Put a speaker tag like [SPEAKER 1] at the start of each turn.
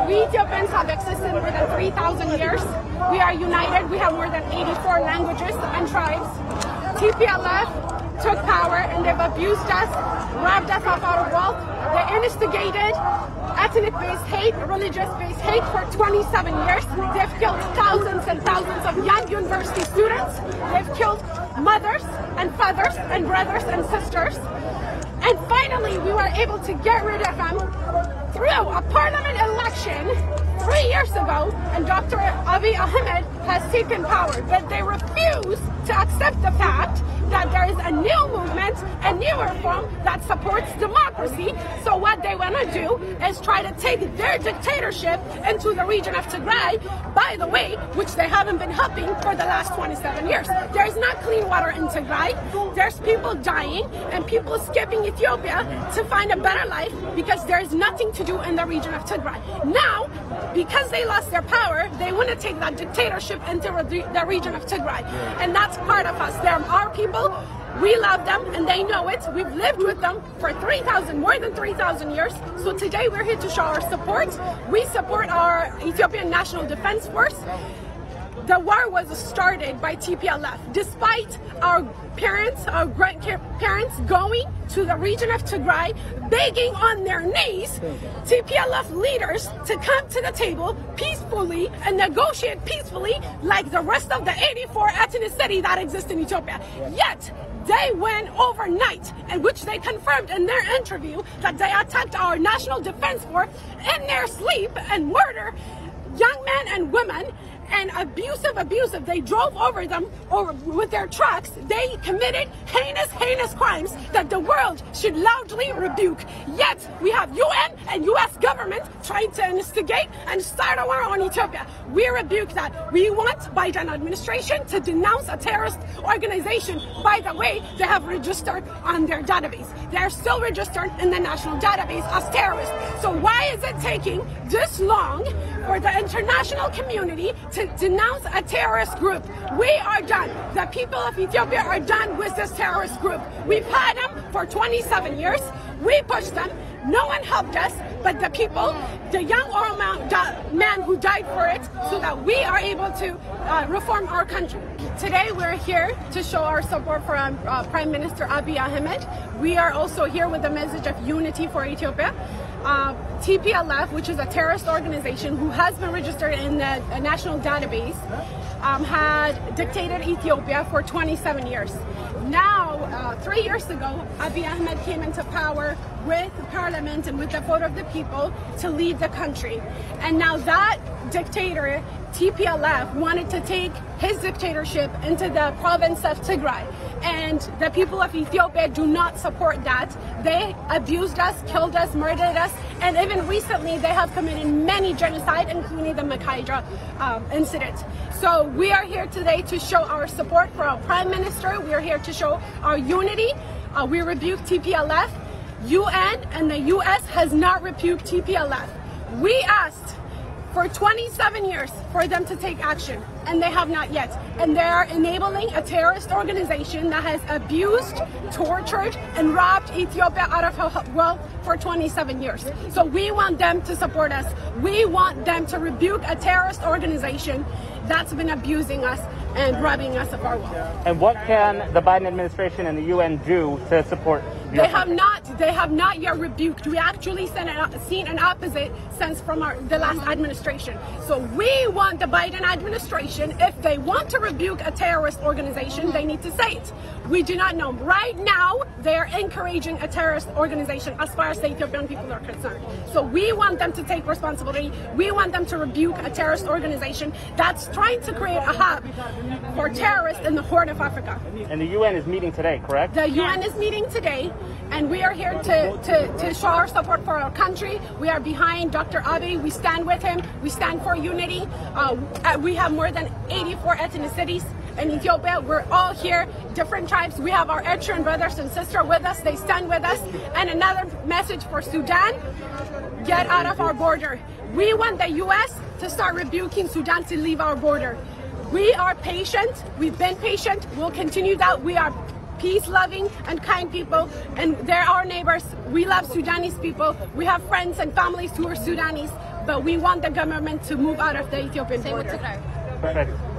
[SPEAKER 1] We Ethiopians have existed more than 3,000 years. We are united. We have more than 84 languages and tribes. TPLF took power and they've abused us, robbed us of our wealth. They instigated ethnic-based hate, religious-based hate for 27 years. They've killed thousands and thousands of young university students. They've killed mothers and fathers and brothers and sisters. And finally, we were able to get rid of them through a parliament election 3 years ago, and Dr. Abiy Ahmed has taken power. But they refuse to accept the fact that there is a new movement, a new reform that supports democracy. So what they want to do is try to take their dictatorship into the region of Tigray, by the way, which they haven't been helping for the last 27 years. There's not clean water in Tigray. There's people dying and people escaping Ethiopia to find a better life because there's nothing to do in the region of Tigray. Now, because they lost their power, they want to take that dictatorship into the region of Tigray. And that's part of us. They're our people. We love them and they know it. We've lived with them for more than 3,000 years. So today we're here to show our support. We support our Ethiopian National Defense Force. The war was started by TPLF. Despite our parents, our grandparents going to the region of Tigray, begging on their knees, TPLF leaders to come to the table peacefully and negotiate peacefully like the rest of the 84 ethnicity that exist in Ethiopia. Yet, they went overnight, in which they confirmed in their interview that they attacked our National Defense Force in their sleep and murder young men and women. And abusive. They drove over them with their trucks. They committed heinous crimes that the world should loudly rebuke. Yet we have UN and US government trying to instigate and start a war on Ethiopia. We rebuke that. We want Biden administration to denounce a terrorist organization. By the way, they have registered on their database. They are still registered in the national database as terrorists. So why is it taking this long for the international community to denounce a terrorist group? We are done. The people of Ethiopia are done with this terrorist group. We've had them for 27 years. We pushed them. No one helped us, but the people, the young old man who died for it, so that we are able to reform our country. Today we're here to show our support for Prime Minister Abiy Ahmed. We are also here with the message of unity for Ethiopia. TPLF, which is a terrorist organization who has been registered in the national database, had dictated Ethiopia for 27 years. Now, 3 years ago, Abiy Ahmed came into power with parliament and with the vote of the people to lead the country. And now that dictator, TPLF, wanted to take his dictatorship into the province of Tigray. And the people of Ethiopia do not support that. They abused us, killed us, murdered us, and even recently they have committed many genocide, including the Makaidra incident. So we are here today to show our support for our Prime Minister. We are here to show our unity. We rebuke TPLF. UN and the US has not rebuked TPLF. We asked for 27 years for them to take action, and they have not yet. And they are enabling a terrorist organization that has abused, tortured, and robbed Ethiopia out of her wealth for 27 years. So we want them to support us. We want them to rebuke a terrorist organization that's been abusing us and robbing us of our wealth.
[SPEAKER 2] And what can the Biden administration and the UN do to support?
[SPEAKER 1] They have not yet rebuked. We actually seen an opposite sense from the last administration. So we want the Biden administration, if they want to rebuke a terrorist organization, they need to say it. We do not know. Right now, they are encouraging a terrorist organization as far as the Ethiopian people are concerned. So we want them to take responsibility. We want them to rebuke a terrorist organization that's trying to create a hub for terrorists in the Horn of Africa.
[SPEAKER 2] And the UN is meeting today, correct?
[SPEAKER 1] The UN is meeting today, and we are here to show our support for our country. We are behind Dr. Abiy. We stand with him. We stand for unity. We have more than 84 ethnicities in Ethiopia. We're all here, different tribes. We have our Eritrean brothers and sisters with us. They stand with us. And another message for Sudan: get out of our border. We want the U.S. to start rebuking Sudan to leave our border. We are patient. We've been patient. We'll continue that. We are peace-loving and kind people, and they're our neighbors. We love Sudanese people. We have friends and families who are Sudanese. but we want the government to move out of the Ethiopian border.
[SPEAKER 2] Perfect.